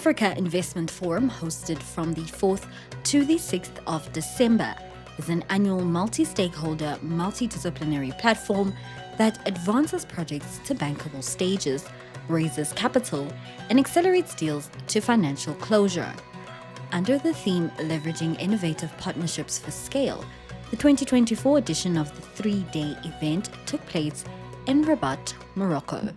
Africa Investment Forum, hosted from the 4th to the 6th of December, is an annual multi-stakeholder, multidisciplinary platform that advances projects to bankable stages, raises capital, and accelerates deals to financial closure. Under the theme Leveraging Innovative Partnerships for Scale, the 2024 edition of the three-day event took place in Rabat, Morocco.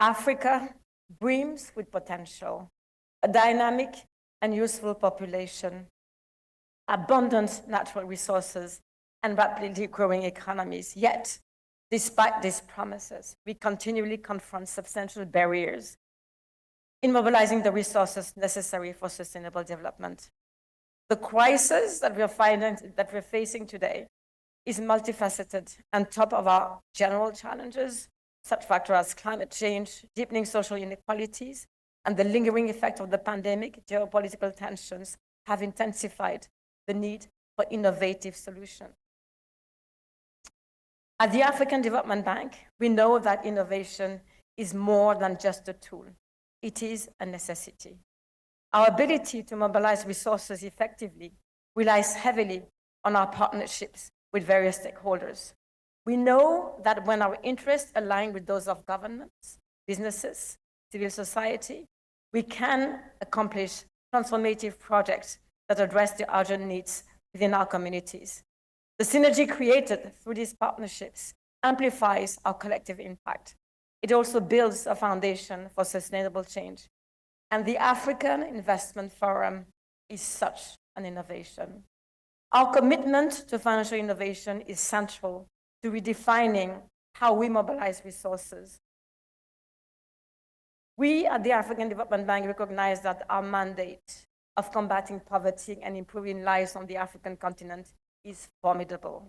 Africa brims with potential, a dynamic and useful population, abundant natural resources, and rapidly growing economies. Yet, despite these promises, we continually confront substantial barriers in mobilizing the resources necessary for sustainable development. The crisis that we're facing today is multifaceted and top of our general challenges. Such factors as climate change, deepening social inequalities, and the lingering effect of the pandemic, geopolitical tensions have intensified the need for innovative solutions. At the African Development Bank, we know that innovation is more than just a tool. It is a necessity. Our ability to mobilize resources effectively relies heavily on our partnerships with various stakeholders. We know that when our interests align with those of governments, businesses, civil society, we can accomplish transformative projects that address the urgent needs within our communities. The synergy created through these partnerships amplifies our collective impact. It also builds a foundation for sustainable change. And the African Investment Forum is such an innovation. Our commitment to financial innovation is central to redefining how we mobilize resources. We at the African Development Bank recognize that our mandate of combating poverty and improving lives on the African continent is formidable,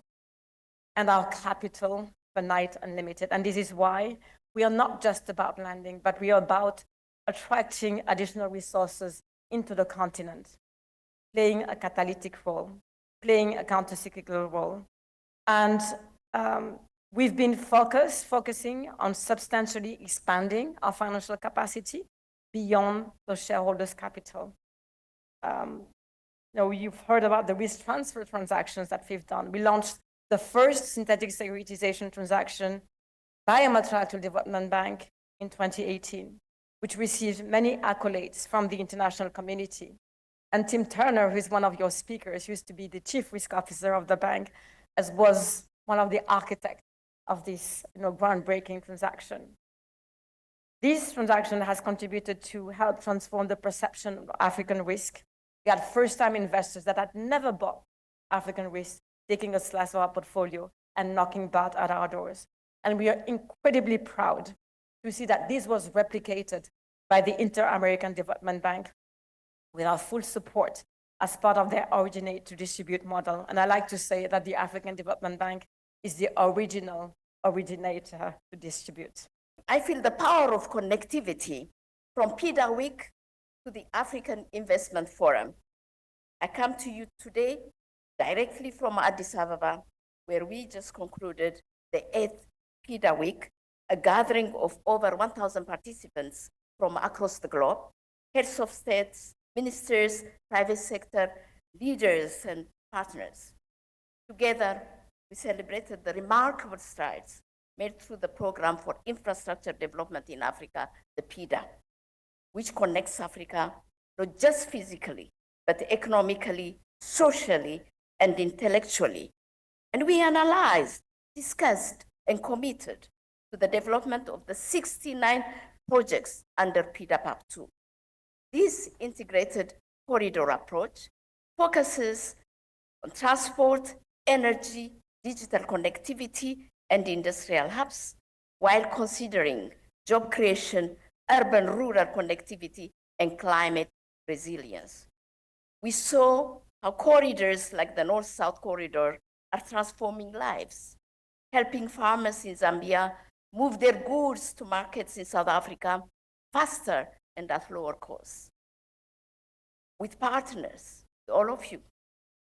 and our capital finite and limited. And this is why we are not just about lending, but we are about attracting additional resources into the continent, playing a catalytic role, playing a countercyclical role. And we've been focusing on substantially expanding our financial capacity beyond the shareholders' capital. You've heard about the risk transfer transactions that we've done. We launched the first synthetic securitization transaction by a multilateral development bank in 2018, which received many accolades from the international community. And Tim Turner, who is one of your speakers, used to be the chief risk officer of the bank, as was one of the architects of this groundbreaking transaction. This transaction has contributed to help transform the perception of African risk. We had first-time investors that had never bought African risk taking a slice of our portfolio and knocking back at our doors. And we are incredibly proud to see that this was replicated by the Inter-American Development Bank with our full support as part of their originate to distribute model. And I like to say that the African Development Bank is the original originator to distribute. I feel the power of connectivity from PIDA Week to the African Investment Forum. I come to you today directly from Addis Ababa, where we just concluded the 8th PIDA Week, a gathering of over 1,000 participants from across the globe, heads of states, ministers, private sector, leaders, and partners. Together, we celebrated the remarkable strides made through the Program for Infrastructure Development in Africa, the PIDA, which connects Africa not just physically, but economically, socially, and intellectually. And we analyzed, discussed, and committed to the development of the 69 projects under PIDA PAP 2. This integrated corridor approach focuses on transport, energy, digital connectivity, and industrial hubs, while considering job creation, urban-rural connectivity, and climate resilience. We saw how corridors like the North-South Corridor are transforming lives, helping farmers in Zambia move their goods to markets in South Africa faster and at lower cost. With partners, all of you,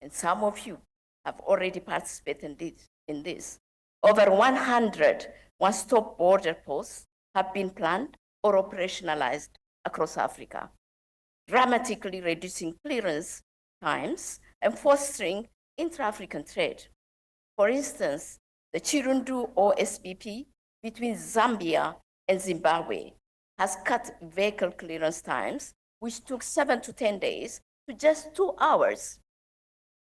and some of you have already participated in this. Over 100 one-stop border posts have been planned or operationalized across Africa, dramatically reducing clearance times and fostering intra-African trade. For instance, the Chirundu OSBP between Zambia and Zimbabwe has cut vehicle clearance times, which took 7 to 10 days, to just 2 hours.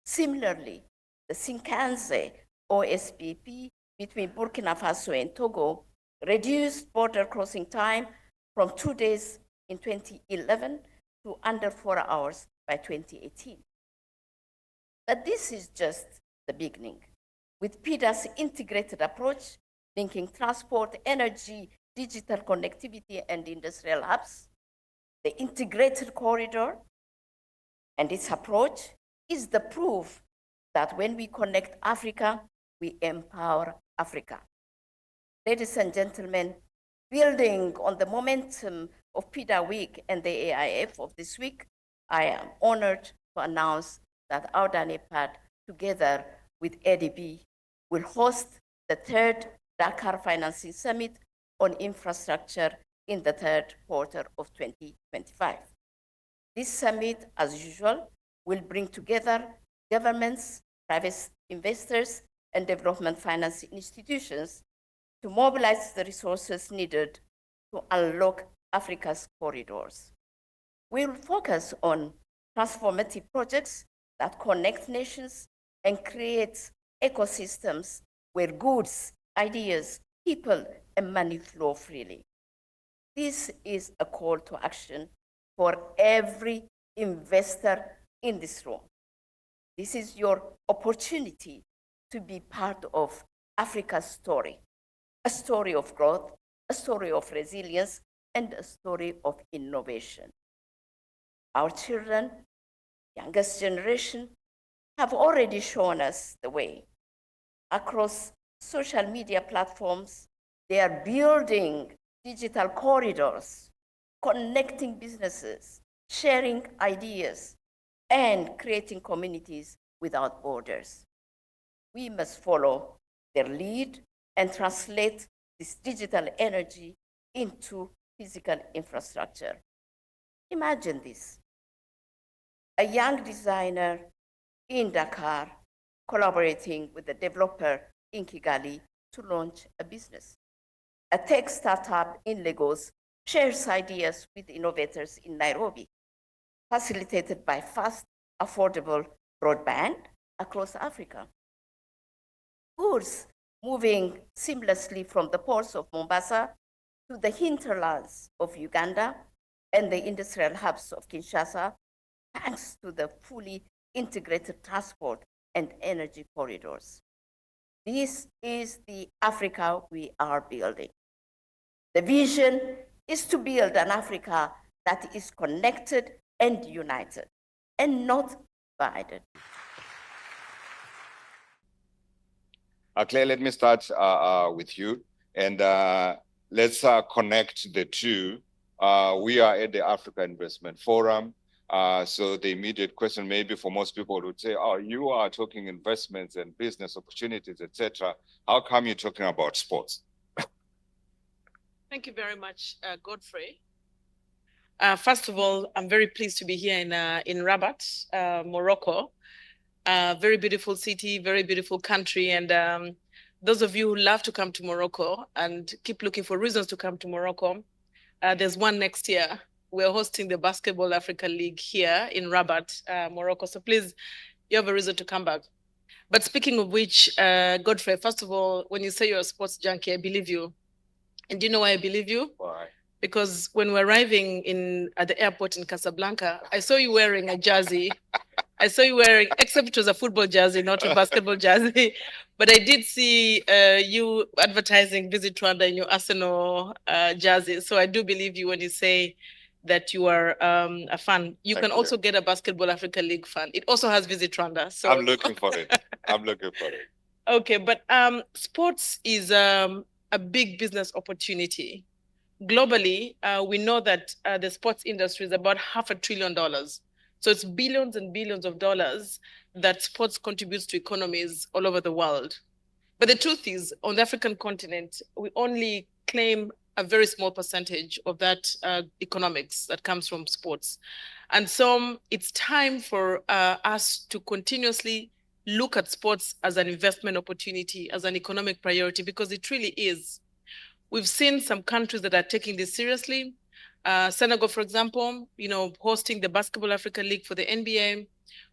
Similarly, the Sinkanze OSBP between Burkina Faso and Togo reduced border crossing time from 2 days in 2011 to under 4 hours by 2018. But this is just the beginning. With PIDA's integrated approach, linking transport, energy, digital connectivity, and industrial hubs, the integrated corridor and its approach is the proof that when we connect Africa, we empower Africa. Ladies and gentlemen, building on the momentum of PIDA Week and the AIF of this week, I am honored to announce that our DANEPAD, together with ADB, will host the third Dakar Financing Summit on infrastructure in the third quarter of 2025. This summit, as usual, will bring together governments, private investors, and development finance institutions to mobilize the resources needed to unlock Africa's corridors. We will focus on transformative projects that connect nations and create ecosystems where goods, ideas, people, and money flow freely. This is a call to action for every investor in this room. This is your opportunity to be part of Africa's story, a story of growth, a story of resilience, and a story of innovation. Our children, youngest generation, have already shown us the way. Across social media platforms, they are building digital corridors, connecting businesses, sharing ideas, and creating communities without borders. We must follow their lead and translate this digital energy into physical infrastructure. Imagine this: a young designer in Dakar collaborating with a developer in Kigali to launch a business. A tech startup in Lagos shares ideas with innovators in Nairobi, facilitated by fast, affordable broadband across Africa. Goods moving seamlessly from the ports of Mombasa to the hinterlands of Uganda and the industrial hubs of Kinshasa, thanks to the fully integrated transport and energy corridors. This is the Africa we are building. The vision is to build an Africa that is connected and united, and not divided. Claire, let me start with you, and let's connect the two. We are at the Africa Investment Forum, so the immediate question maybe for most people would say, oh, you are talking investments and business opportunities, etc. How come you're talking about sports? Thank you very much, Godfrey. First of all, I'm very pleased to be here in Rabat, Morocco. Very beautiful city, very beautiful country. And those of you who love to come to Morocco and keep looking for reasons to come to Morocco, there's one next year. We're hosting the Basketball Africa League here in Rabat, Morocco. So please, you have a reason to come back. But speaking of which, Godfrey, first of all, when you say you're a sports junkie, I believe you. And do you know why I believe you? Why? Because when we're arriving at the airport in Casablanca, I saw you wearing a jersey. I saw you wearing, except it was a football jersey, not a basketball jersey. But I did see you advertising Visit Rwanda in your Arsenal jersey. So I do believe you when you say that you are a fan. You can also get a Basketball Africa League fan. It also has Visit Rwanda. So I'm looking for it. I'm looking for it. Okay, but sports is a big business opportunity. Globally, we know that the sports industry is about $500 billion. So it's billions and billions of dollars that sports contributes to economies all over the world. But the truth is, on the African continent, we only claim a very small percentage of that economics that comes from sports. And so it's time for us to continuously look at sports as an investment opportunity, as an economic priority, because it really is. We've seen some countries that are taking this seriously. Senegal, for example, hosting the Basketball Africa League for the NBA.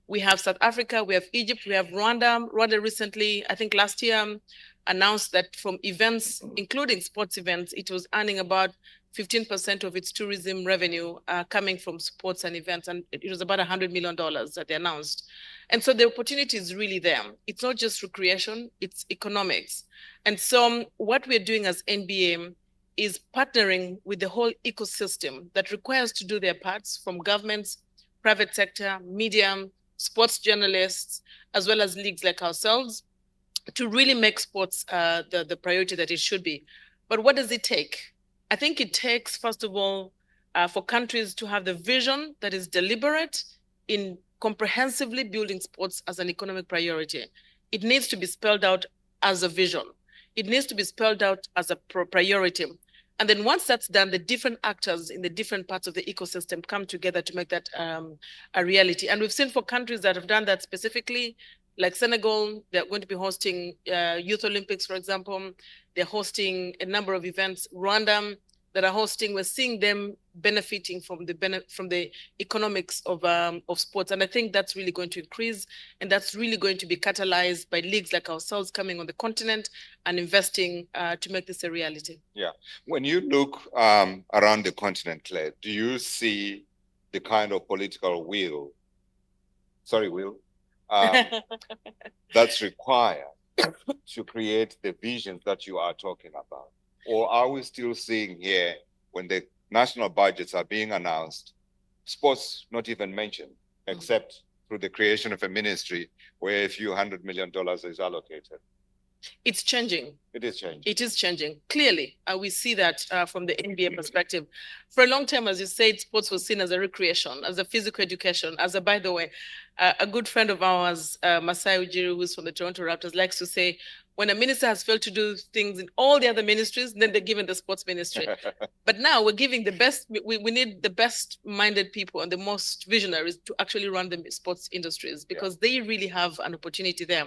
We have South Africa, we have Egypt, we have Rwanda. Rwanda recently, I think last year, announced that from events, including sports events, it was earning about 15% of its tourism revenue coming from sports and events. And it was about $100 million that they announced. And so the opportunity is really there. It's not just recreation, it's economics. And so what we're doing as NBA is partnering with the whole ecosystem that requires to do their parts, from governments, private sector, media, sports journalists, as well as leagues like ourselves, to really make sports the priority that it should be. But what does it take? I think it takes, first of all, for countries to have the vision that is deliberate in comprehensively building sports as an economic priority. It needs to be spelled out as a vision. It needs to be spelled out as a priority. And then once that's done, the different actors in the different parts of the ecosystem come together to make that a reality. And we've seen for countries that have done that specifically, like Senegal, they're going to be hosting Youth Olympics, for example. They're hosting a number of events. Rwanda, that are hosting, we're seeing them benefiting from the economics of sports. And I think that's really going to increase, and that's really going to be catalyzed by leagues like ourselves coming on the continent and investing to make this a reality. Yeah. When you look around the continent, Claire, do you see the kind of political will that's required to create the visions that you are talking about? Or are we still seeing here, when the national budgets are being announced, sports not even mentioned, except through the creation of a ministry where a few $100 million is allocated? It's changing. It is changing. It is changing. Clearly, we see that from the NBA perspective. For a long time, as you said, sports was seen as a recreation, as a physical education, by the way, a good friend of ours, Masai Ujiri, who's from the Toronto Raptors, likes to say, when a minister has failed to do things in all the other ministries, then they're given the sports ministry. But now we're giving the best, we need the best-minded people and the most visionaries to actually run the sports industries, because they really have an opportunity there.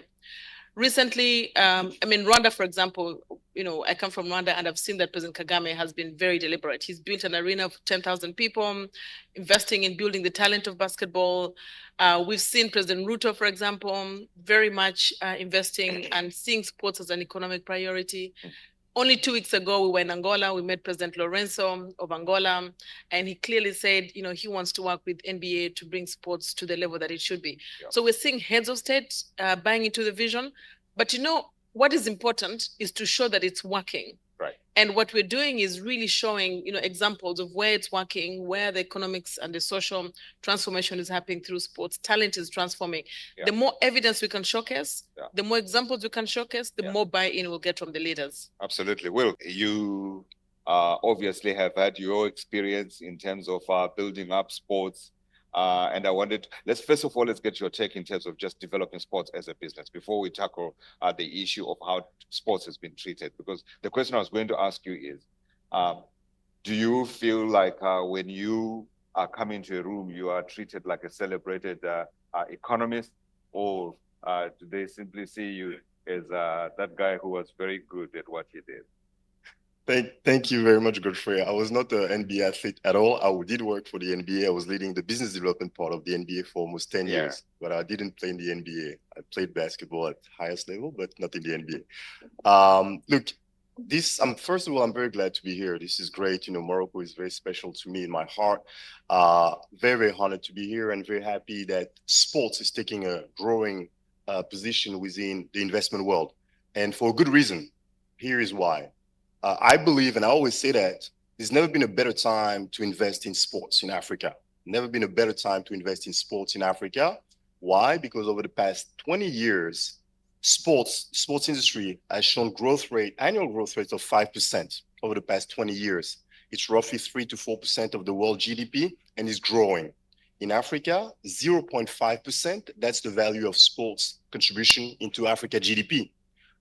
Recently, Rwanda, for example, I come from Rwanda, and I've seen that President Kagame has been very deliberate. He's built an arena of 10,000 people, investing in building the talent of basketball. We've seen President Ruto, for example, very much investing and seeing sports as an economic priority. Only 2 weeks ago, we were in Angola. We met President Lorenzo of Angola, and he clearly said, he wants to work with NBA to bring sports to the level that it should be. Yeah. So we're seeing heads of state buying into the vision. But what is important is to show that it's working. Right. And what we're doing is really showing, examples of where it's working, where the economics and the social transformation is happening through sports. Talent is transforming. Yeah. The more evidence we can showcase, the more examples we can showcase, the more buy-in we'll get from the leaders. Absolutely. Will, you obviously have had your experience in terms of building up sports. And I wanted, let's get your take in terms of just developing sports as a business before we tackle the issue of how sports has been treated. Because the question I was going to ask you is, do you feel like when you come into a room, you are treated like a celebrated economist, or do they simply see you as that guy who was very good at what he did? Thank you very much, Godfrey. I was not an NBA athlete at all. I did work for the NBA. I was leading the business development part of the NBA for almost 10 years, but I didn't play in the NBA. I played basketball at highest level, but not in the NBA. Look, first of all, I'm very glad to be here. This is great. Morocco is very special to me in my heart. Very, very honored to be here, and very happy that sports is taking a growing position within the investment world, and for a good reason. Here is why. I believe, and I always say that, there's never been a better time to invest in sports in Africa. Never been a better time to invest in sports in Africa. Why? Because over the past 20 years, sports industry has shown annual growth rates of 5% over the past 20 years. It's roughly 3 to 4% of the world GDP, and is growing. In Africa, 0.5%, that's the value of sports contribution into Africa GDP.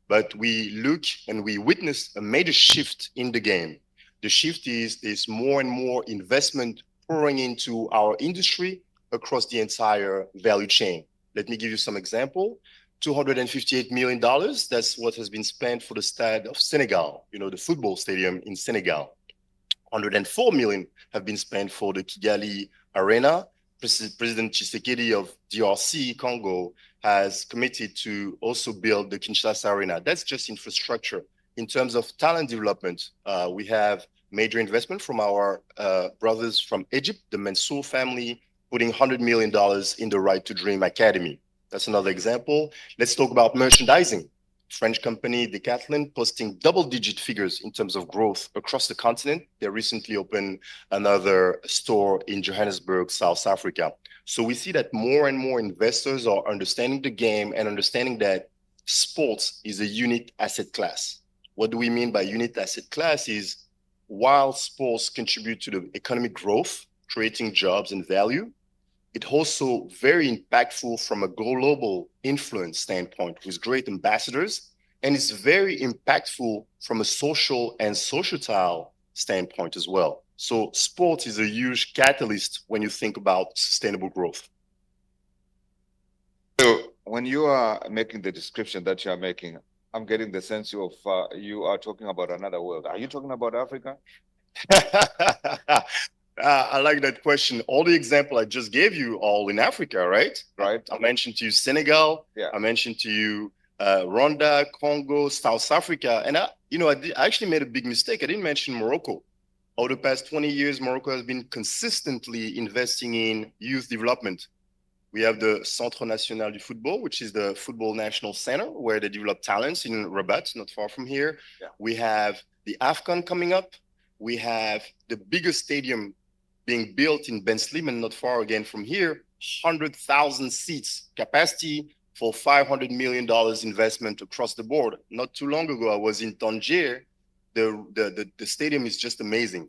But we look and we witness a major shift in the game. The shift is more and more investment pouring into our industry across the entire value chain. Let me give you some example. $258 million, that's what has been spent for the Stade of Senegal, the football stadium in Senegal. 104 million have been spent for the Kigali Arena. President Tshisekedi of DRC, Congo, has committed to also build the Kinshasa Arena. That's just infrastructure. In terms of talent development, we have major investment from our brothers from Egypt, the Mansour family, putting $100 million in the Right to Dream Academy. That's another example. Let's talk about merchandising. French company Decathlon posting double-digit figures in terms of growth across the continent. They recently opened another store in Johannesburg, South Africa. So we see that more and more investors are understanding the game and understanding that sports is a unit asset class. What do we mean by unit asset class is while sports contribute to the economic growth, creating jobs and value, it's also very impactful from a global influence standpoint with great ambassadors. And it's very impactful from a social and societal standpoint as well. So sports is a huge catalyst when you think about sustainable growth. So when you are making the description that you are making, I'm getting the sense of you are talking about another world. Are you talking about Africa? I like that question. All the example I just gave you all in Africa, right? Right. I mentioned to you Senegal. Yeah. I mentioned to you Rwanda, Congo, South Africa. And I actually made a big mistake. I didn't mention Morocco. Over the past 20 years, Morocco has been consistently investing in youth development. We have the Centre National du Football, which is the football national center where they develop talents in Rabat, not far from here. Yeah. We have the AFCON coming up. We have the biggest stadium being built in Ben Sliman, not far again from here, 100,000 seats capacity for $500 million investment across the board. Not too long ago, I was in Tangier. The stadium is just amazing.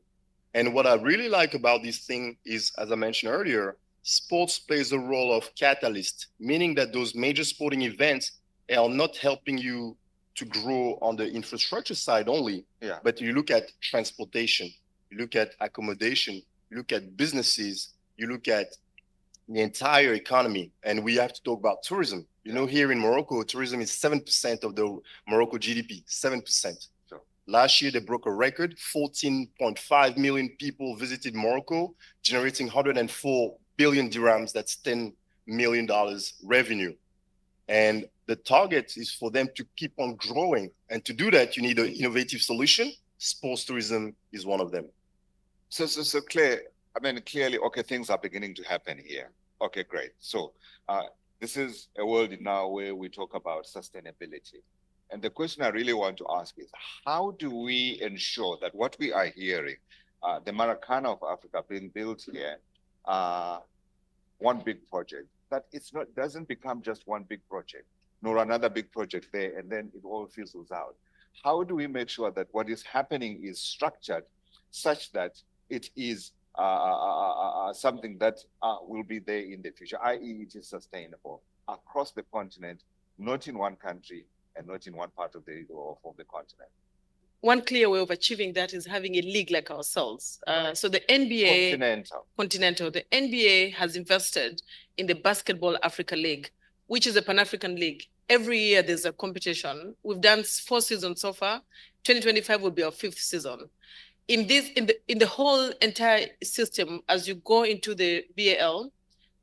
And what I really like about this thing is, as I mentioned earlier, sports plays a role of catalyst, meaning that those major sporting events are not helping you to grow on the infrastructure side only, but you look at transportation, you look at accommodation, you look at businesses, you look at the entire economy. And we have to talk about tourism. Here in Morocco, tourism is 7% of the Morocco GDP, 7%. Sure. Last year, they broke a record. 14.5 million people visited Morocco, generating 104 billion dirhams. That's $10 million revenue. And the target is for them to keep on growing. And to do that, you need an innovative solution. Sports tourism is one of them. So Claire, clearly, okay, things are beginning to happen here. Okay, great. So this is a world now where we talk about sustainability. And the question I really want to ask is, how do we ensure that what we are hearing, the Maracana of Africa being built here, one big project, that doesn't become just one big project, nor another big project there, and then it all fizzles out. How do we make sure that what is happening is structured such that it is something that will be there in the future, i.e. it is sustainable across the continent, not in one country and not in one part of the continent? One clear way of achieving that is having a league like ourselves. So the NBA, Continental, the NBA has invested in the Basketball Africa League, which is a Pan-African league. Every year there's a competition. We've done 4 seasons so far. 2025 will be our 5th season. In the whole entire system, as you go into the BAL,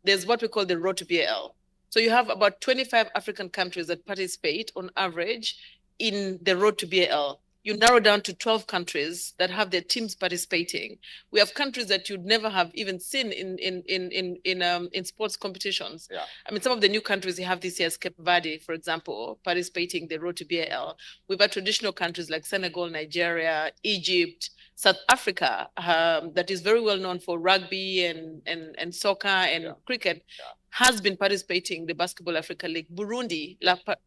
there's what we call the road to BAL. So you have about 25 African countries that participate on average in the road to BAL. You narrow down to 12 countries that have their teams participating. We have countries that you'd never have even seen in sports competitions. Yeah. Some of the new countries you have this year, Cape Verde, for example, participating in the road to BAL. We've had traditional countries like Senegal, Nigeria, Egypt, South Africa, that is very well known for rugby and soccer and cricket, has been participating in the Basketball Africa League. Burundi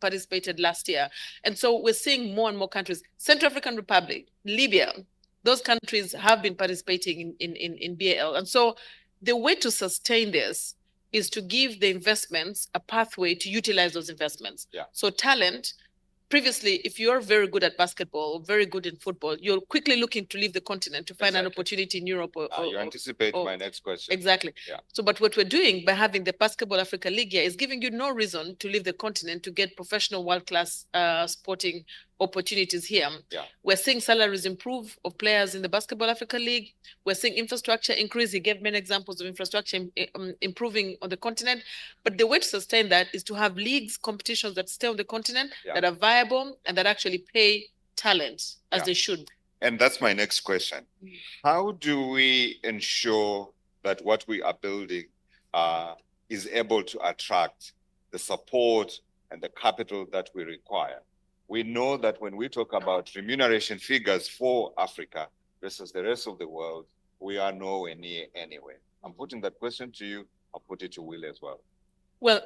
participated last year. And so we're seeing more and more countries. Central African Republic, Libya, those countries have been participating in BAL. And so the way to sustain this is to give the investments a pathway to utilize those investments. Yeah. So talent, previously, if you're very good at basketball or very good in football, you're quickly looking to leave the continent to find an opportunity in Europe. You anticipate my next question. Exactly. Yeah. So, but what we're doing by having the Basketball Africa League here is giving you no reason to leave the continent to get professional world-class sporting opportunities here. Yeah. We're seeing salaries improve of players in the Basketball Africa League. We're seeing infrastructure increase. He gave many examples of infrastructure improving on the continent. But the way to sustain that is to have leagues, competitions that stay on the continent, that are viable, and that actually pay talent as they should. And that's my next question. How do we ensure that what we are building is able to attract the support and the capital that we require? We know that when we talk about remuneration figures for Africa versus the rest of the world, we are nowhere near anywhere. I'm putting that question to you. I'll put it to Will as well. Well,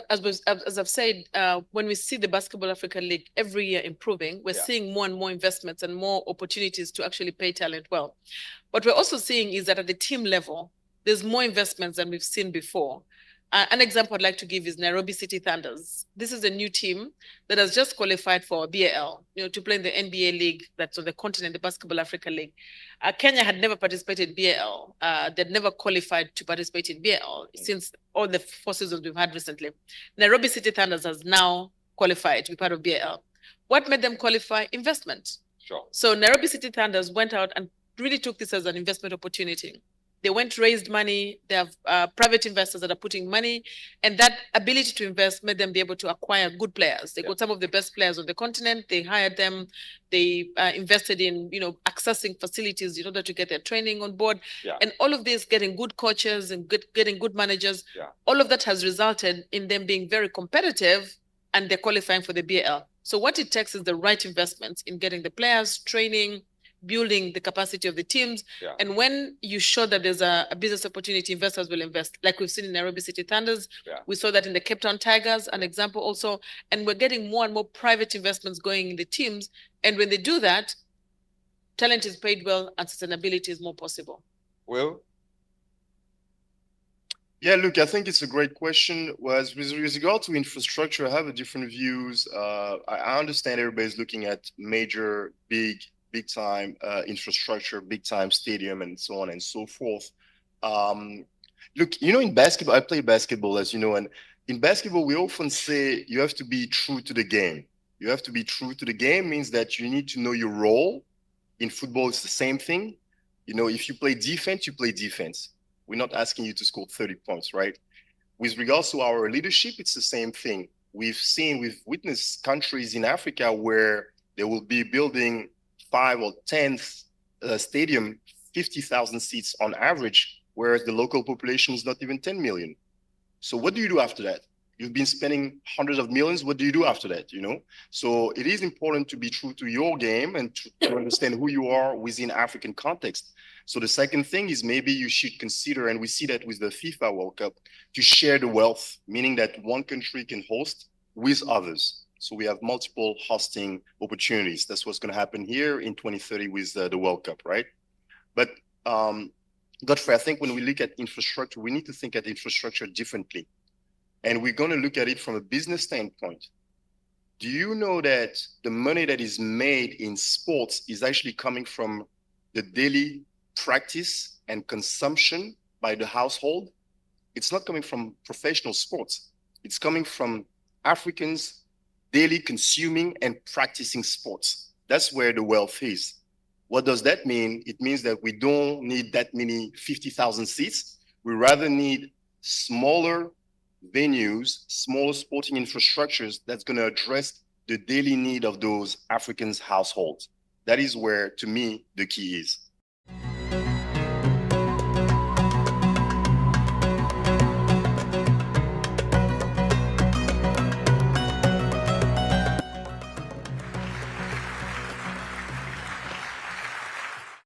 as I've said, when we see the Basketball Africa League every year improving, we're seeing more and more investments and more opportunities to actually pay talent well. What we're also seeing is that at the team level, there's more investments than we've seen before. An example I'd like to give is Nairobi City Thunders. This is a new team that has just qualified for BAL, to play in the NBA League that's on the continent, the Basketball Africa League. Kenya had never participated in BAL. They'd never qualified to participate in BAL since all the 4 seasons we've had recently. Nairobi City Thunders has now qualified to be part of BAL. What made them qualify? Investment. Sure. So Nairobi City Thunders went out and really took this as an investment opportunity. They went, raised money. They have private investors that are putting money, and that ability to invest made them be able to acquire good players. They got some of the best players on the continent. They hired them. They invested in, accessing facilities in order to get their training on board. Yeah. And all of this, getting good coaches and getting good managers, all of that has resulted in them being very competitive, and they're qualifying for the BAL. So what it takes is the right investments in getting the players, training, building the capacity of the teams. Yeah. And when you show that there's a business opportunity, investors will invest, like we've seen in Nairobi City Thunders. Yeah. We saw that in the Cape Town Tigers, an example also. And we're getting more and more private investments going in the teams. And when they do that, talent is paid well and sustainability is more possible. Will? Yeah, look, I think it's a great question. With regard to infrastructure, I have a different views. I understand everybody's looking at major, big time infrastructure, big time stadium, and so on and so forth. Look, in basketball, I play basketball, as you know, and in basketball, we often say you have to be true to the game. You have to be true to the game means that you need to know your role. In football, it's the same thing. If you play defense, you play defense. We're not asking you to score 30 points, right? With regards to our leadership, it's the same thing. We've witnessed countries in Africa where they will be building 5 or 10 stadium, 50,000 seats on average, whereas the local population is not even 10 million. So what do you do after that? You've been spending hundreds of millions. What do you do after that? So it is important to be true to your game and to understand who you are within African context. So the second thing is maybe you should consider, and we see that with the FIFA World Cup, to share the wealth, meaning that one country can host with others. So we have multiple hosting opportunities. That's what's going to happen here in 2030 with the World Cup, right? But Godfrey, I think when we look at infrastructure, we need to think at infrastructure differently. And we're going to look at it from a business standpoint. Do you know that the money that is made in sports is actually coming from the daily practice and consumption by the household? It's not coming from professional sports. It's coming from Africans daily consuming and practicing sports. That's where the wealth is. What does that mean? It means that we don't need that many 50,000 seats. We rather need smaller venues, smaller sporting infrastructures that's going to address the daily need of those Africans' households. That is where, to me, the key is.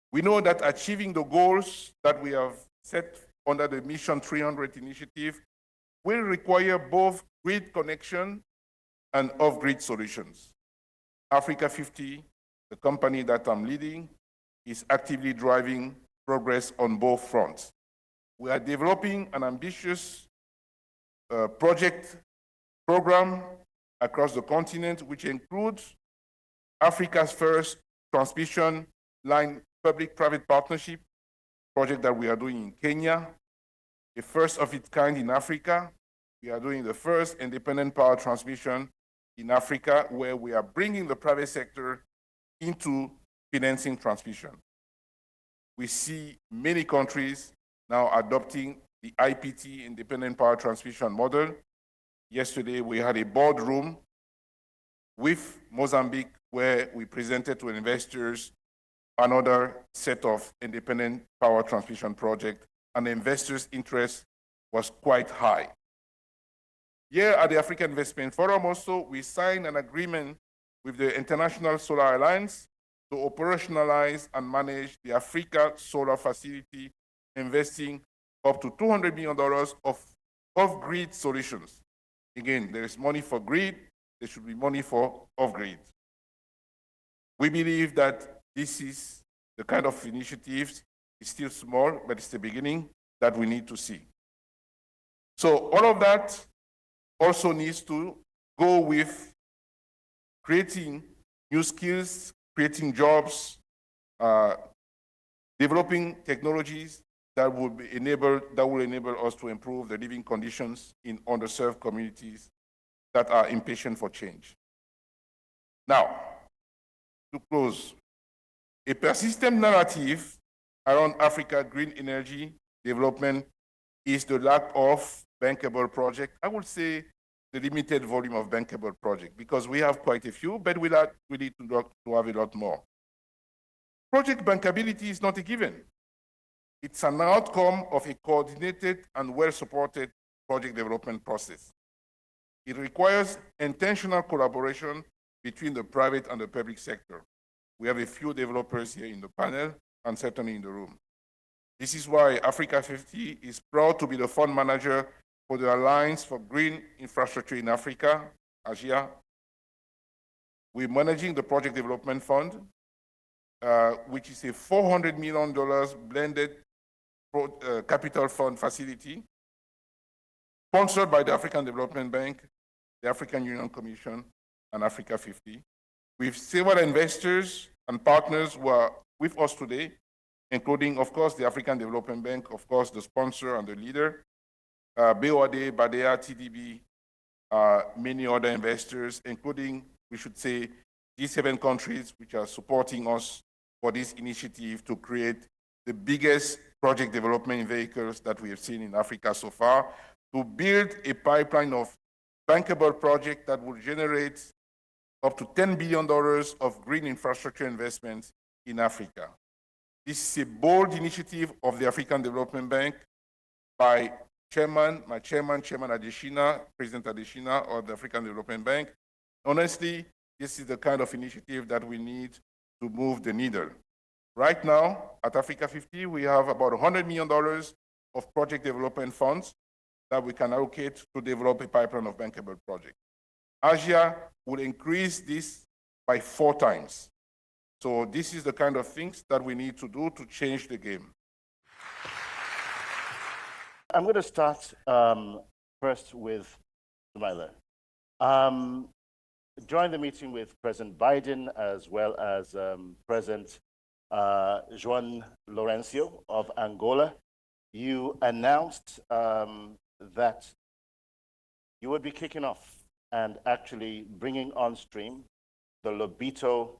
We know that achieving the goals that we have set under the Mission 300 initiative will require both grid connection and off-grid solutions. Africa 50, the company that I'm leading, is actively driving progress on both fronts. We are developing an ambitious program across the continent, which includes Africa's first transmission line public-private partnership project that we are doing in Kenya, the first of its kind in Africa. We are doing the first independent power transmission in Africa, where we are bringing the private sector into financing transmission. We see many countries now adopting the IPT, independent power transmission model. Yesterday, we had a boardroom with Mozambique where we presented to investors another set of independent power transmission projects, and the investors' interest was quite high. Here at the African Investment Forum also, we signed an agreement with the International Solar Alliance to operationalize and manage the Africa Solar Facility, investing up to $200 million of off-grid solutions. Again, there is money for grid, there should be money for off-grid. We believe that this is the kind of initiatives, it's still small, but it's the beginning that we need to see. So all of that also needs to go with creating new skills, creating jobs, developing technologies that will enable us to improve the living conditions in underserved communities that are impatient for change. Now, to close, a persistent narrative around Africa green energy development is the lack of bankable projects. I would say the limited volume of bankable projects, because we have quite a few, but we need to have a lot more. Project bankability is not a given. It's an outcome of a coordinated and well-supported project development process. It requires intentional collaboration between the private and the public sector. We have a few developers here in the panel and certainly in the room. This is why Africa 50 is proud to be the fund manager for the Alliance for Green Infrastructure in Africa, AGIA. We're managing the Project Development Fund, which is a $400 million blended capital fund facility, sponsored by the African Development Bank, the African Union Commission, and Africa 50, with several investors and partners who are with us today, including, of course, the African Development Bank, of course, the sponsor and the leader, BOAD, BADEA, TDB, many other investors, including, we should say, G7 countries, which are supporting us for this initiative to create the biggest project development vehicles that we have seen in Africa so far, to build a pipeline of bankable projects that will generate up to $10 billion of green infrastructure investments in Africa. This is a bold initiative of the African Development Bank by my chairman, Chairman Adesina, President Adesina of the African Development Bank. Honestly, this is the kind of initiative that we need to move the needle. Right now, at Africa 50, we have about $100 million of project development funds that we can allocate to develop a pipeline of bankable projects. AGIA will increase this by 4 times. So this is the kind of things that we need to do to change the game. I'm going to start first with Sumaila. Joined the meeting with President Biden as well as President João Lourenço of Angola. You announced that you would be kicking off and actually bringing on stream the Lobito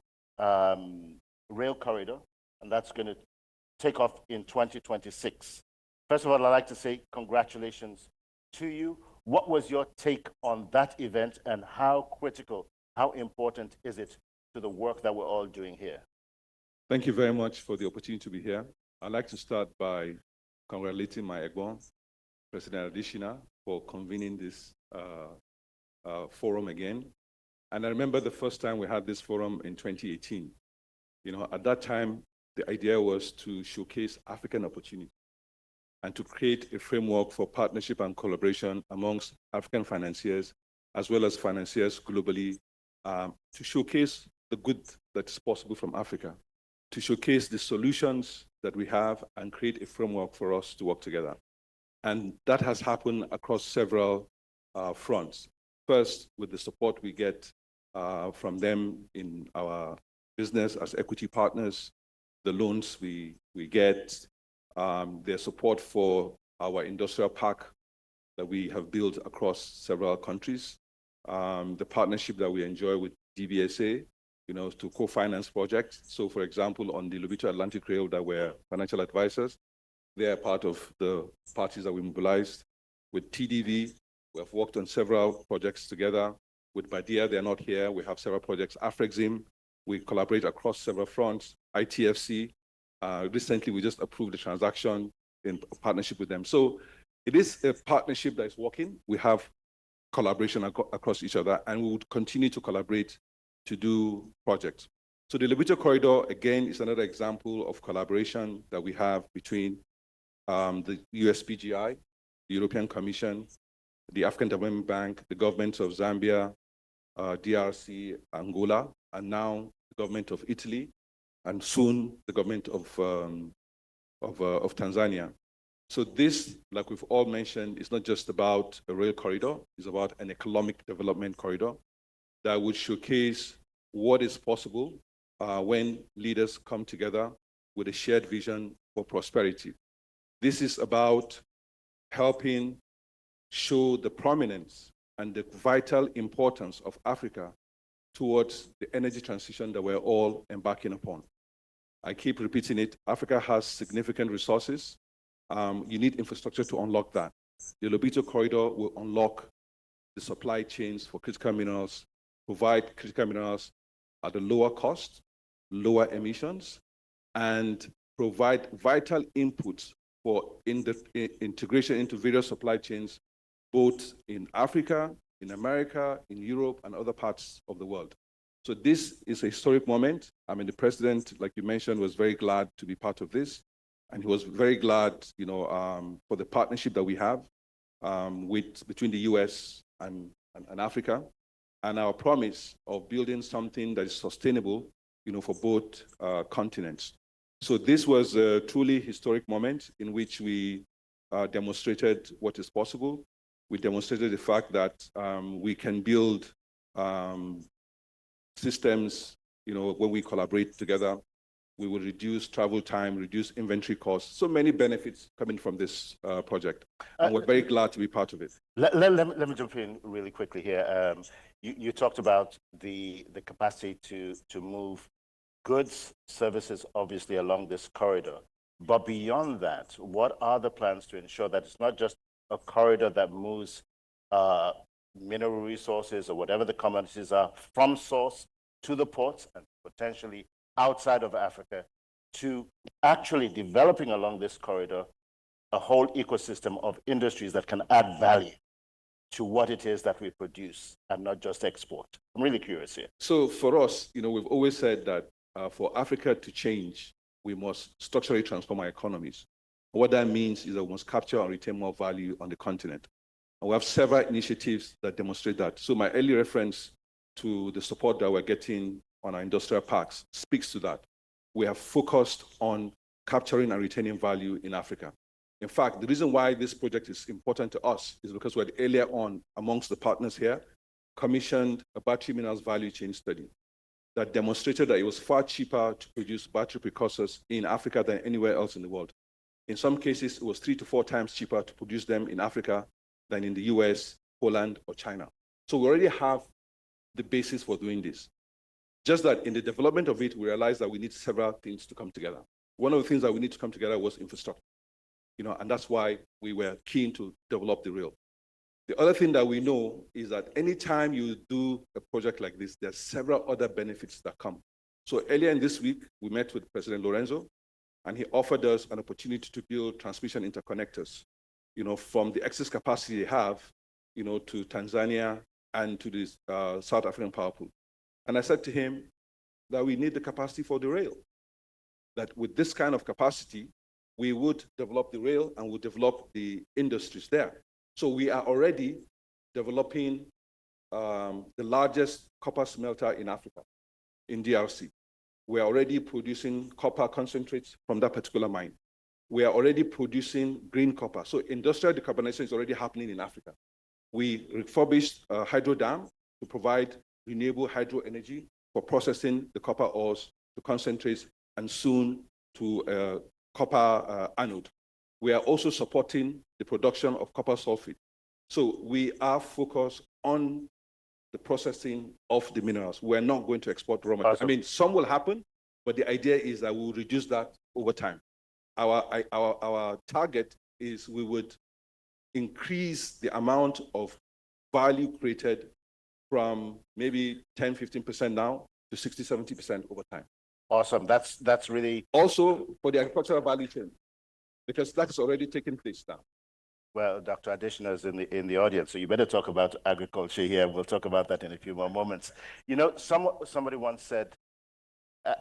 rail corridor, and that's going to take off in 2026. First of all, I'd like to say congratulations to you. What was your take on that event, and how critical, how important is it to the work that we're all doing here? Thank you very much for the opportunity to be here. I'd like to start by congratulating my Egbon, President Adesina, for convening this forum again. And I remember the first time we had this forum in 2018. You know, at that time, the idea was to showcase African opportunity and to create a framework for partnership and collaboration amongst African financiers, as well as financiers globally, to showcase the good that is possible from Africa, to showcase the solutions that we have and create a framework for us to work together. And that has happened across several fronts. First, with the support we get from them in our business as equity partners, the loans we get, their support for our industrial park that we have built across several countries, the partnership that we enjoy with DBSA, to co-finance projects. So, for example, on the Lobito Atlantic Rail that we're financial advisors, they are part of the parties that we mobilized. With TDV, we have worked on several projects together. With Badia, they're not here. We have several projects. Afrexim, we collaborate across several fronts. ITFC, recently we just approved the transaction in partnership with them. So it is a partnership that is working. We have collaboration across each other, and we would continue to collaborate to do projects. So the Lobito Corridor, again, is another example of collaboration that we have between the USPGI, the European Commission, the African Development Bank, the governments of Zambia, DRC, Angola, and now the government of Italy, and soon the government of Tanzania. So this, like we've all mentioned, is not just about a rail corridor, it's about an economic development corridor that would showcase what is possible when leaders come together with a shared vision for prosperity. This is about helping show the prominence and the vital importance of Africa towards the energy transition that we're all embarking upon. I keep repeating it, Africa has significant resources. You need infrastructure to unlock that. The Lobito Corridor will unlock the supply chains for critical minerals, provide critical minerals at a lower cost, lower emissions, and provide vital inputs for integration into various supply chains, both in Africa, in America, in Europe, and other parts of the world. So this is a historic moment. I mean, the president, like you mentioned, was very glad to be part of this. And he was very glad, for the partnership that we have between the US and Africa, and our promise of building something that is sustainable, for both continents. So this was a truly historic moment in which we demonstrated what is possible. We demonstrated the fact that we can build systems, when we collaborate together. We will reduce travel time, reduce inventory costs. So many benefits coming from this project. And we're very glad to be part of it. Let me jump in really quickly here. You talked about the capacity to move goods, services, obviously, along this corridor. But beyond that, what are the plans to ensure that it's not just a corridor that moves mineral resources or whatever the commodities are from source to the ports and potentially outside of Africa, to actually developing along this corridor a whole ecosystem of industries that can add value to what it is that we produce and not just export? I'm really curious here. So for us, we've always said that for Africa to change, we must structurally transform our economies. What that means is that we must capture and retain more value on the continent. And we have several initiatives that demonstrate that. So my early reference to the support that we're getting on our industrial parks speaks to that. We have focused on capturing and retaining value in Africa. In fact, the reason why this project is important to us is because we had earlier on, amongst the partners here, commissioned a battery minerals value chain study that demonstrated that it was far cheaper to produce battery precursors in Africa than anywhere else in the world. In some cases, it was 3 to 4 times cheaper to produce them in Africa than in the US, Poland, or China. So we already have the basis for doing this. Just that in the development of it, we realized that we need several things to come together. One of the things that we need to come together was infrastructure, and that's why we were keen to develop the rail. The other thing that we know is that anytime you do a project like this, there are several other benefits that come. So earlier in this week, we met with President Lorenzo, and he offered us an opportunity to build transmission interconnectors, from the excess capacity they have, to Tanzania and to the South African power pool. And I said to him that we need the capacity for the rail, that with this kind of capacity, we would develop the rail and would develop the industries there. So we are already developing the largest copper smelter in Africa, in DRC. We are already producing copper concentrates from that particular mine. We are already producing green copper. So industrial decarbonization is already happening in Africa. We refurbished a hydro dam to provide renewable hydro energy for processing the copper ores to concentrates and soon to copper anode. We are also supporting the production of copper sulfate. So we are focused on the processing of the minerals. We're not going to export raw materials. Awesome. I mean, some will happen, but the idea is that we'll reduce that over time. Our target is we would increase the amount of value created from maybe 10, 15% now to 60, 70% over time. Awesome. That's really Also for the agricultural value chain, because that's already taking place now. well. Dr. Adeshina is in the audience, so you better talk about agriculture here. We'll talk about that in a few more moments. You know, somebody once said,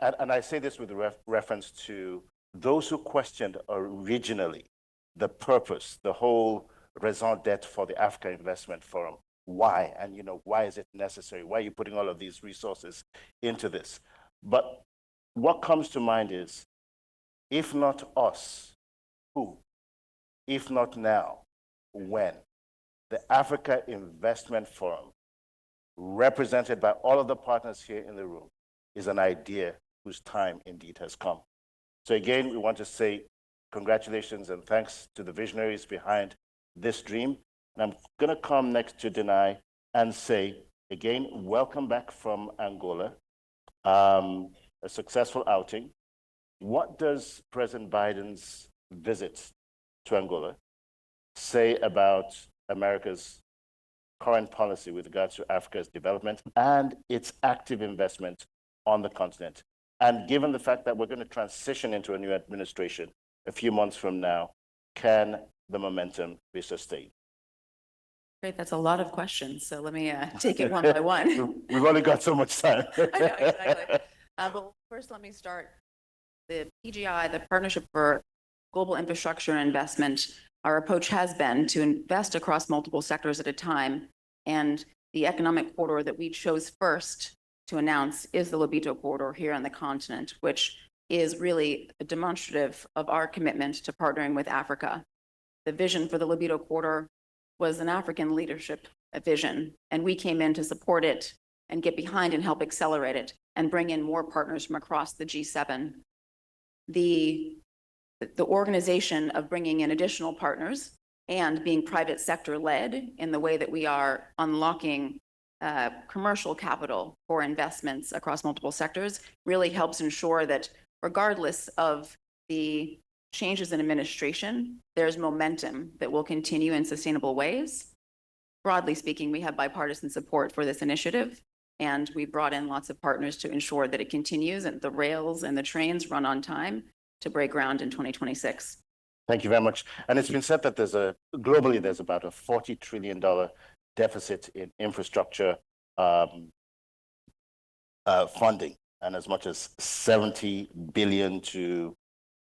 and I say this with reference to those who questioned originally the purpose, the whole raison d'etre for the Africa Investment Forum. Why? And you know, why is it necessary? Why are you putting all of these resources into this? But what comes to mind is, if not us, who? If not now, when? The Africa Investment Forum, represented by all of the partners here in the room, is an idea whose time indeed has come. So again, we want to say congratulations and thanks to the visionaries behind this dream. And I'm going to come next to Denai and say, again, welcome back from Angola, a successful outing. What does President Biden's visit to Angola say about America's current policy with regards to Africa's development and its active investment on the continent? And given the fact that we're going to transition into a new administration a few months from now, can the momentum be sustained? Great, that's a lot of questions. So let me take it one by one. We've only got so much time. I know, exactly. But first, let me start. The PGI, the Partnership for Global Infrastructure and Investment, our approach has been to invest across multiple sectors at a time. And the economic corridor that we chose first to announce is the Lobito Corridor here on the continent, which is really a demonstrative of our commitment to partnering with Africa. The vision for the Lobito Corridor was an African leadership vision, and we came in to support it and get behind and help accelerate it and bring in more partners from across the G7. The organization of bringing in additional partners and being private sector led in the way that we are unlocking commercial capital for investments across multiple sectors really helps ensure that regardless of the changes in administration, there's momentum that will continue in sustainable ways. Broadly speaking, we have bipartisan support for this initiative, and we brought in lots of partners to ensure that it continues and the rails and the trains run on time to break ground in 2026. Thank you very much. And it's been said that globally, there's about a $40 trillion deficit in infrastructure funding, and as much as 70 billion to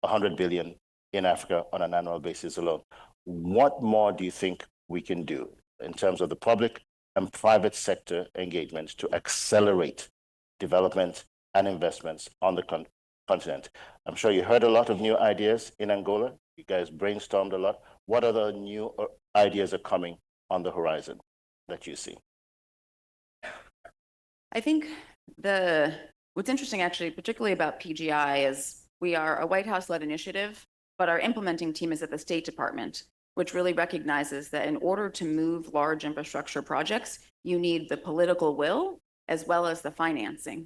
100 billion in Africa on an annual basis alone. What more do you think we can do in terms of the public and private sector engagement to accelerate development and investments on the continent? I'm sure you heard a lot of new ideas in Angola. You guys brainstormed a lot. What other new ideas are coming on the horizon that you see? I think what's interesting actually, particularly about PGI, is we are a White House-led initiative, but our implementing team is at the State Department, which really recognizes that in order to move large infrastructure projects, you need the political will as well as the financing.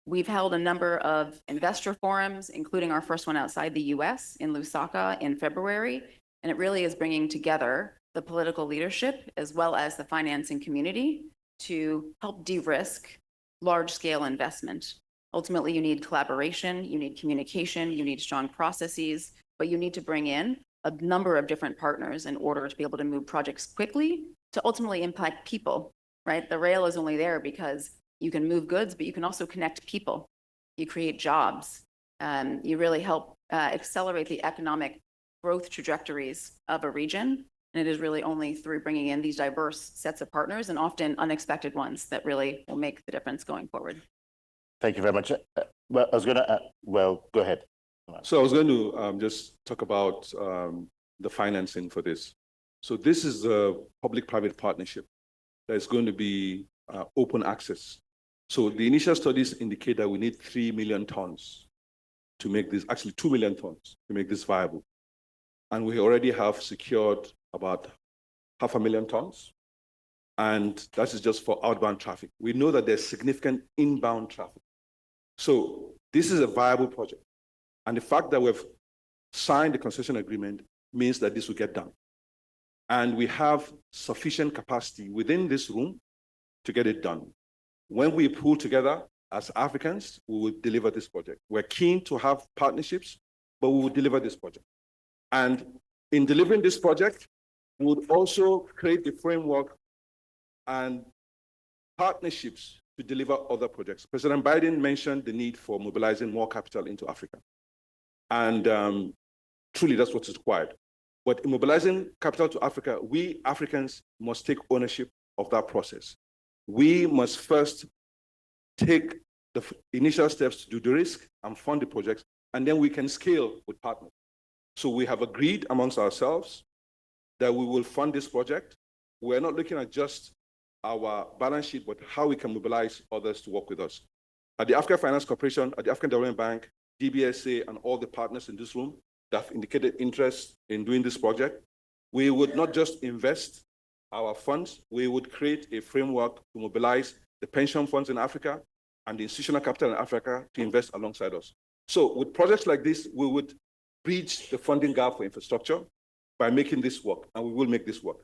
We've held a number of investor forums, including our first one outside the US in Lusaka in February, and it really is bringing together the political leadership as well as the financing community to help de-risk large-scale investment. Ultimately, you need collaboration, you need communication, you need strong processes, but you need to bring in a number of different partners in order to be able to move projects quickly to ultimately impact people, right? The rail is only there because you can move goods, but you can also connect people. You create jobs. You really help accelerate the economic growth trajectories of a region. And it is really only through bringing in these diverse sets of partners and often unexpected ones that really will make the difference going forward. Thank you very much. Well, I was going to, well, go ahead. So I was going to just talk about the financing for this. So this is a public-private partnership that is going to be open access. So the initial studies indicate that we need 3 million tons to make this, actually 2 million tons to make this viable. And we already have secured about 500,000 tons. And that is just for outbound traffic. We know that there's significant inbound traffic. So this is a viable project. And the fact that we've signed the concession agreement means that this will get done. And we have sufficient capacity within this room to get it done. When we pull together as Africans, we will deliver this project. We're keen to have partnerships, but we will deliver this project. And in delivering this project, we would also create the framework and partnerships to deliver other projects. President Biden mentioned the need for mobilizing more capital into Africa. And truly, that's what's required. But in mobilizing capital to Africa, we Africans must take ownership of that process. We must first take the initial steps to do the risk and fund the projects, and then we can scale with partners. So we have agreed amongst ourselves that we will fund this project. We're not looking at just our balance sheet, but how we can mobilize others to work with us. At the African Finance Corporation, at the African Development Bank, DBSA, and all the partners in this room that have indicated interest in doing this project, we would not just invest our funds, we would create a framework to mobilize the pension funds in Africa and the institutional capital in Africa to invest alongside us. So with projects like this, we would bridge the funding gap for infrastructure by making this work, and we will make this work.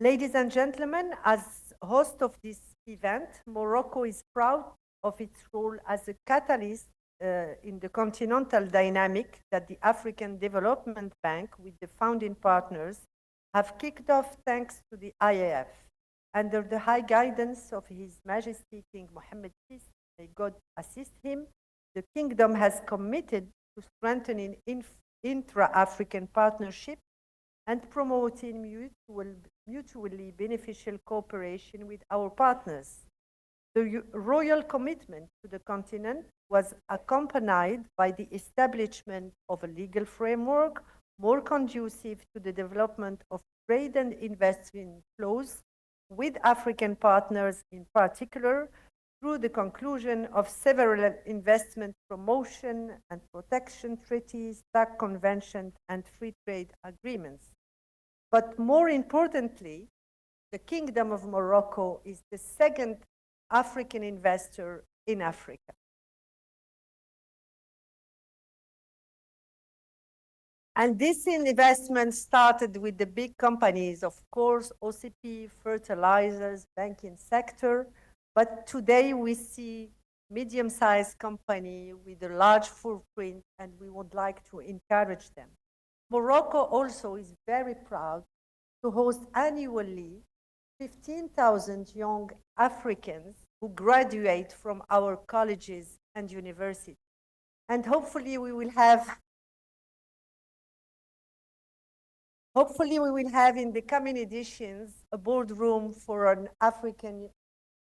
Ladies and gentlemen, as host of this event, Morocco is proud of its role as a catalyst in the continental dynamic that the African Development Bank with the founding partners have kicked off thanks to the IAF. Under the high guidance of His Majesty King Mohammed VI, may God assist him, the Kingdom has committed to strengthening intra-African partnership and promoting mutually beneficial cooperation with our partners. The royal commitment to the continent was accompanied by the establishment of a legal framework more conducive to the development of trade and investment flows with African partners, in particular, through the conclusion of several investment promotion and protection treaties, TAC conventions, and free trade agreements. But more importantly, the Kingdom of Morocco is the second African investor in Africa. And this investment started with the big companies, of course, OCP, fertilizers, banking sector. But today we see medium-sized company with a large footprint, and we would like to encourage them. Morocco also is very proud to host annually 15,000 young Africans who graduate from our colleges and universities. And hopefully we will have in the coming editions a boardroom for an African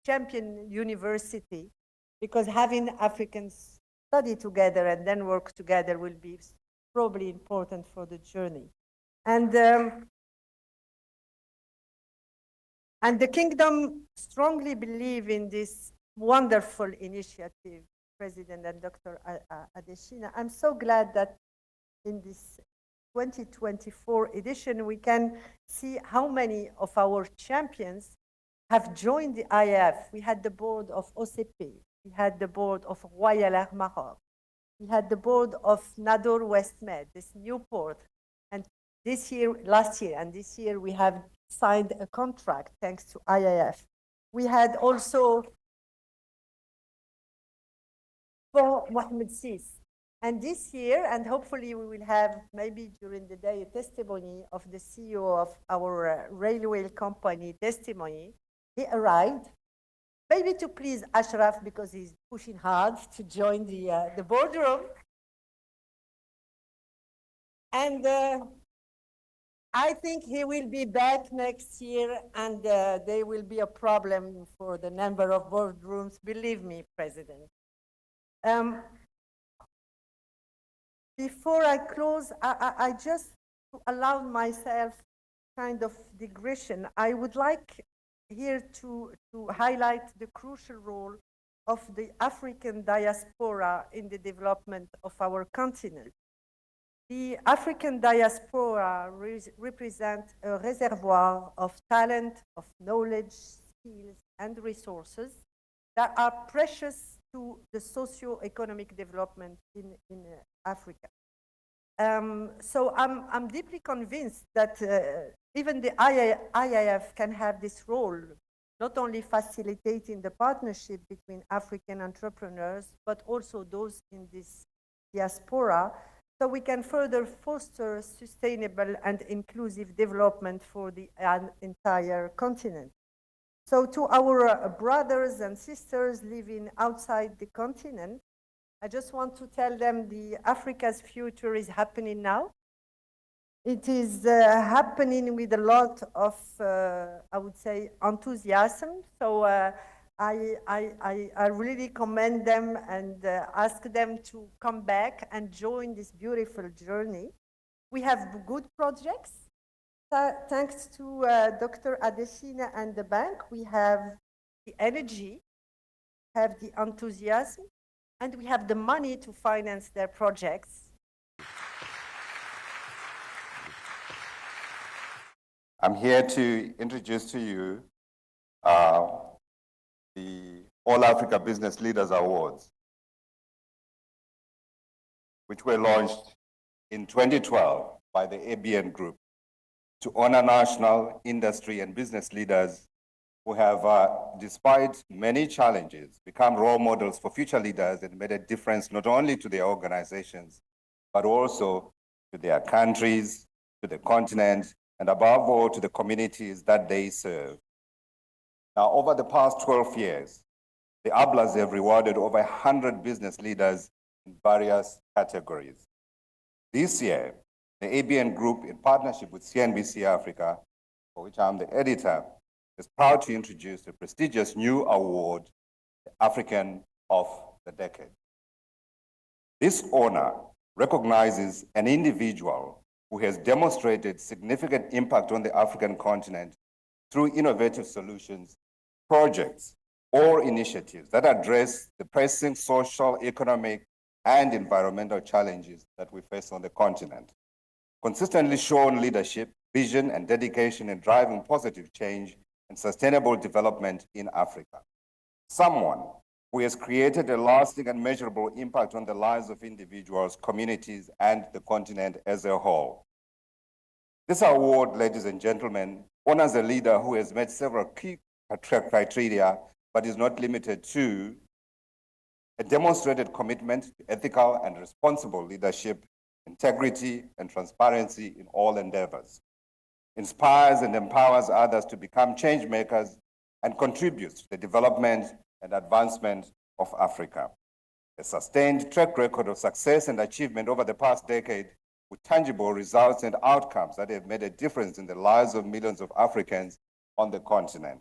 champion university, because having Africans study together and then work together will be probably important for the journey. And the Kingdom strongly believe in this wonderful initiative, President and Dr. Adesina. I'm so glad that in this 2024 edition, we can see how many of our champions have joined the IAF. We had the board of OCP. We had the board of Royal Air Maroc. We had the board of Nador Westmed, this new port. And last year and this year, we have signed a contract thanks to IAF. We had also for Mohammed VI. And this year, and hopefully we will have maybe during the day a testimony of the CEO of our railway company testimony. He arrived, maybe to please Ashraf because he's pushing hard to join the boardroom. And I think he will be back next year, and there will be a problem for the number of boardrooms, believe me, President. Before I close, I just allowed myself kind of digression, I would like here to highlight the crucial role of the African diaspora in the development of our continent. The African diaspora represents a reservoir of talent, of knowledge, skills, and resources that are precious to the socio-economic development in Africa. So I'm deeply convinced that even the IIF can have this role, not only facilitating the partnership between African entrepreneurs, but also those in this diaspora, so we can further foster sustainable and inclusive development for the entire continent. So to our brothers and sisters living outside the continent, I just want to tell them Africa's future is happening now. It is happening with a lot of, I would say, enthusiasm. So I really commend them and ask them to come back and join this beautiful journey. We have good projects. Thanks to Dr. Adesina and the bank, we have the energy, have the enthusiasm, and we have the money to finance their projects. I'm here to introduce to you the All Africa Business Leaders Awards, which were launched in 2012 by the ABN Group to honor national, industry, and business leaders who have, despite many challenges, become role models for future leaders and made a difference not only to their organizations, but also to their countries, to the continent, and above all, to the communities that they serve. Now, over the past 12 years, the ABLAs have rewarded over 100 business leaders in various categories. This year, the ABN Group, in partnership with CNBC Africa, for which I'm the editor, is proud to introduce the prestigious new award, the African of the Decade. This honor recognizes an individual who has demonstrated significant impact on the African continent through innovative solutions, projects, or initiatives that address the pressing social, economic, and environmental challenges that we face on the continent. Consistently shown leadership, vision, and dedication in driving positive change and sustainable development in Africa. Someone who has created a lasting and measurable impact on the lives of individuals, communities, and the continent as a whole. This award, ladies and gentlemen, honors a leader who has met several key criteria, but is not limited to a demonstrated commitment to ethical and responsible leadership, integrity, and transparency in all endeavors, inspires and empowers others to become change makers, and contributes to the development and advancement of Africa. A sustained track record of success and achievement over the past decade with tangible results and outcomes that have made a difference in the lives of millions of Africans on the continent.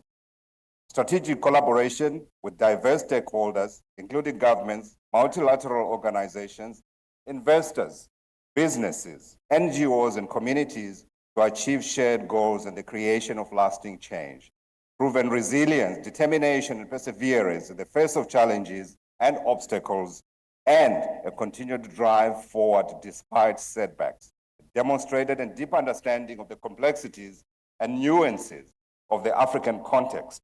Strategic collaboration with diverse stakeholders, including governments, multilateral organizations, investors, businesses, NGOs, and communities to achieve shared goals and the creation of lasting change. Proven resilience, determination, and perseverance in the face of challenges and obstacles, and a continued drive forward despite setbacks. A demonstrated and deep understanding of the complexities and nuances of the African context,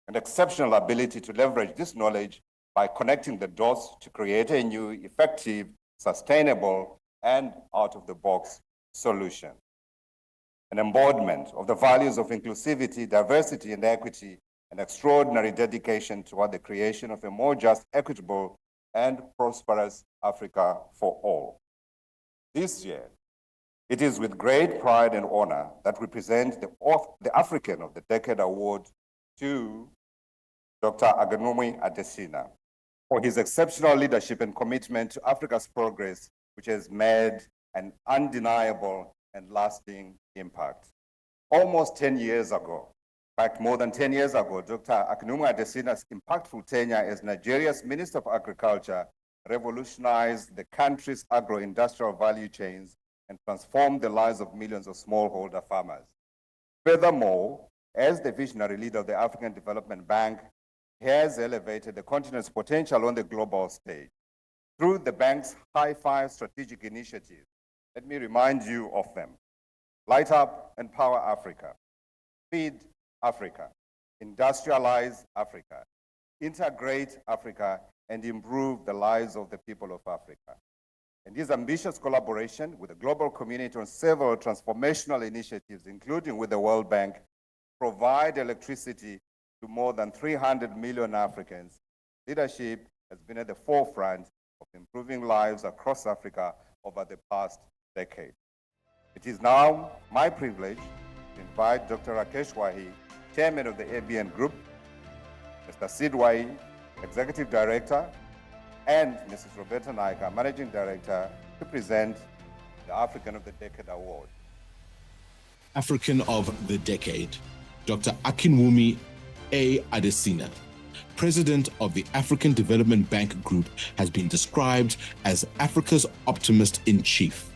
and exceptional ability to leverage this knowledge by connecting the dots to create a new, effective, sustainable, and out-of-the-box solution. An embodiment of the values of inclusivity, diversity, and equity, and extraordinary dedication toward the creation of a more just, equitable, and prosperous Africa for all. This year, it is with great pride and honor that we present the African of the Decade Award to Dr. Aganumwi Adesina for his exceptional leadership and commitment to Africa's progress, which has made an undeniable and lasting impact. Almost 10 years ago, in fact, more than 10 years ago, Dr. Aganumwi Adesina's impactful tenure as Nigeria's Minister of Agriculture revolutionized the country's agro-industrial value chains and transformed the lives of millions of smallholder farmers. Furthermore, as the visionary leader of the African Development Bank, has elevated the continent's potential on the global stage through the bank's high-five strategic initiatives. Let me remind you of them. Light Up and Power Africa, Feed Africa, Industrialize Africa, Integrate Africa, and improve the lives of the people of Africa. And this ambitious collaboration with the global community on several transformational initiatives, including with the World Bank, provide electricity to more than 300 million Africans. Leadership has been at the forefront of improving lives across Africa over the past decade. It is now my privilege to invite Dr. Rakesh Wahi, Chairman of the ABN Group, Mr. Sid Wahi, Executive Director, and Mrs. Roberta Naika, Managing Director, to present the African of the Decade Award. African of the Decade, Dr. Akinwumi A. Adesina, President of the African Development Bank Group, has been described as Africa's optimist-in-chief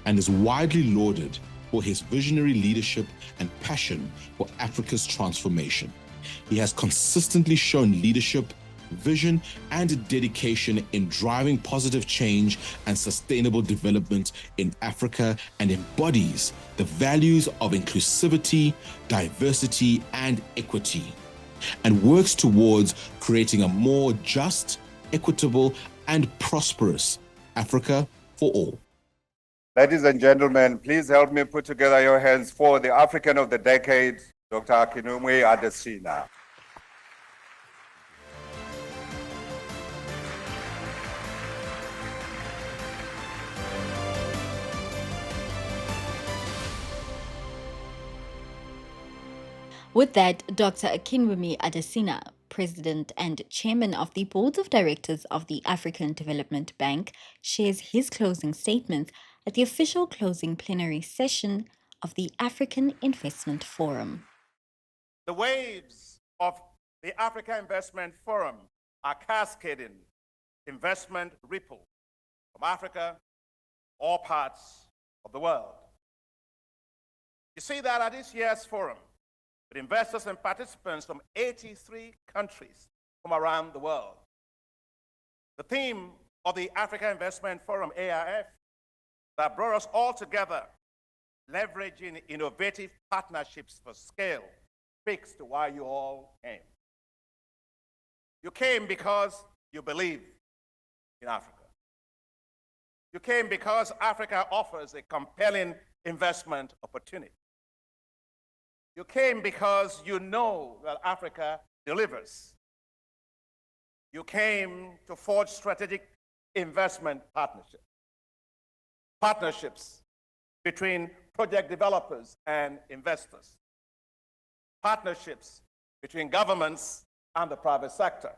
and is widely lauded for his visionary leadership and passion for Africa's transformation. He has consistently shown leadership, vision, and dedication in driving positive change and sustainable development in Africa, and embodies the values of inclusivity, diversity, and equity, and works towards creating a more just, equitable, and prosperous Africa for all. Ladies and gentlemen, please help me put together your hands for the African of the Decade, Dr. Akinwumi Adesina. With that, Dr. Akinwumi Adesina, President and Chairman of the Board of Directors of the African Development Bank, shares his closing statements at the official closing plenary session of the African Investment Forum. The waves of the Africa Investment Forum are cascading investment ripple from Africa, all parts of the world. You see that at this year's forum, with investors and participants from 83 countries from around the world. The theme of the Africa Investment Forum, AIF, that brought us all together, leveraging innovative partnerships for scale, speaks to why you all came. You came because you believe in Africa. You came because Africa offers a compelling investment opportunity. You came because you know that Africa delivers. You came to forge strategic investment partnerships between project developers and investors, partnerships between governments and the private sector,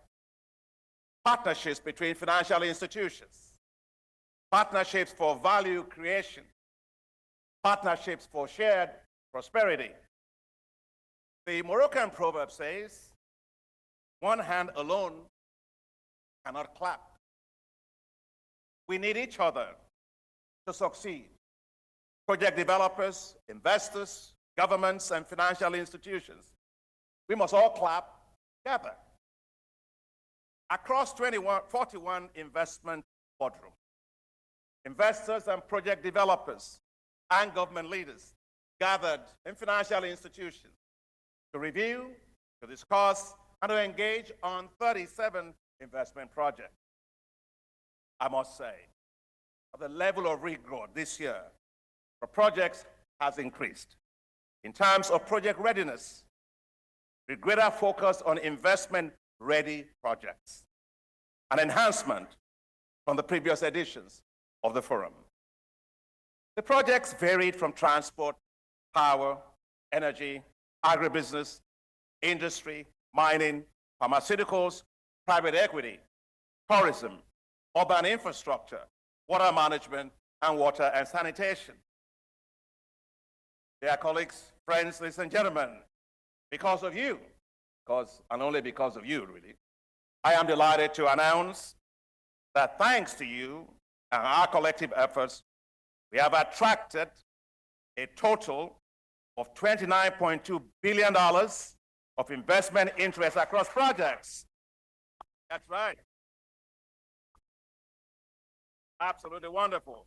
partnerships between financial institutions, partnerships for value creation, partnerships for shared prosperity. The Moroccan proverb says, one hand alone cannot clap. We need each other to succeed. Project developers, investors, governments, and financial institutions. We must all clap together. Across 41 investment boardrooms, investors and project developers and government leaders gathered in financial institutions to review, to discuss, and to engage on 37 investment projects. I must say, the level of rigor this year for projects has increased. In terms of project readiness, with greater focus on investment-ready projects, an enhancement from the previous editions of the forum. The projects varied from transport, power, energy, agribusiness, industry, mining, pharmaceuticals, private equity, tourism, urban infrastructure, water management, and water and sanitation. Dear colleagues, friends, ladies and gentlemen, because of you, and only because of you, really, I am delighted to announce that thanks to you and our collective efforts, we have attracted a total of $29.2 billion of investment interest across projects. That's right. Absolutely wonderful.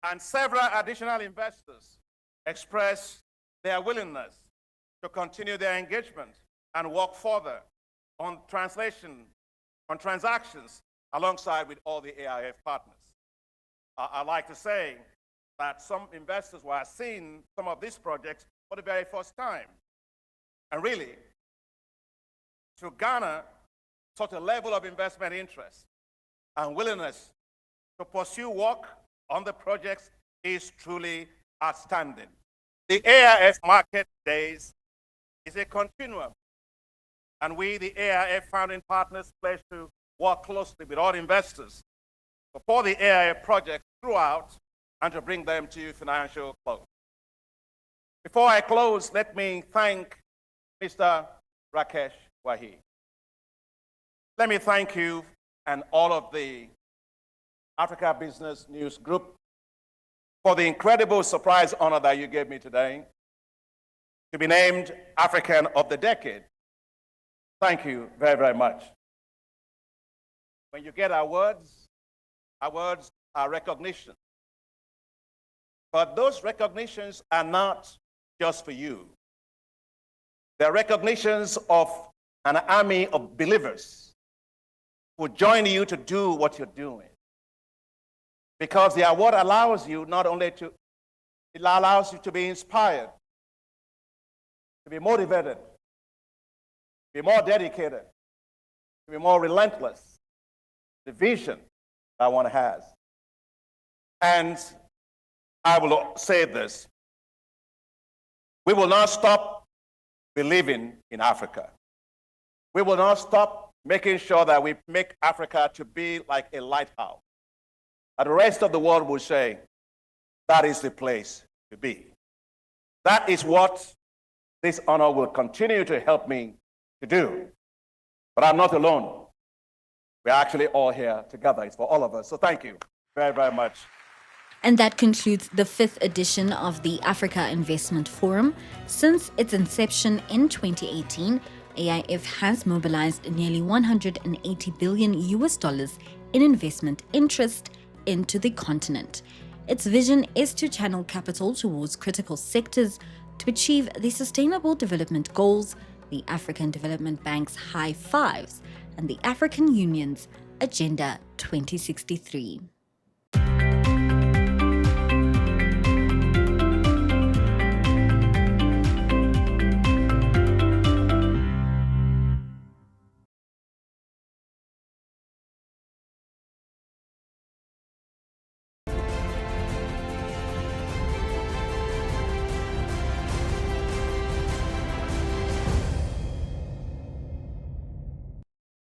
And several additional investors expressed their willingness to continue their engagement and work further on transactions alongside with all the AIF partners. I'd like to say that some investors were seeing some of these projects for the very first time. And really, to garner such a level of investment interest and willingness to pursue work on the projects is truly outstanding. The AIF Market Days is a continuum, and we, the AIF founding partners, pledge to work closely with all investors to support the AIF projects throughout and to bring them to financial close. Before I close, let me thank Mr. Rakesh Wahi. Let me thank you and all of the Africa Business News Group for the incredible surprise honor that you gave me today to be named African of the Decade. Thank you very, very much. When you get awards are recognition. But those recognitions are not just for you. They're recognitions of an army of believers who join you to do what you're doing. Because the award allows you not only to, it allows you to be inspired, to be motivated, to be more dedicated, to be more relentless, the vision that one has. And I will say this, we will not stop believing in Africa. We will not stop making sure that we make Africa to be like a lighthouse. And the rest of the world will say, that is the place to be. That is what this honor will continue to help me to do. But I'm not alone. We're actually all here together. It's for all of us. So thank you very, very much. And that concludes the 5th edition of the Africa Investment Forum. Since its inception in 2018, AIF has mobilized nearly $180 billion in investment interest into the continent. Its vision is to channel capital towards critical sectors to achieve the Sustainable Development Goals, the African Development Bank's High Fives, and the African Union's Agenda 2063.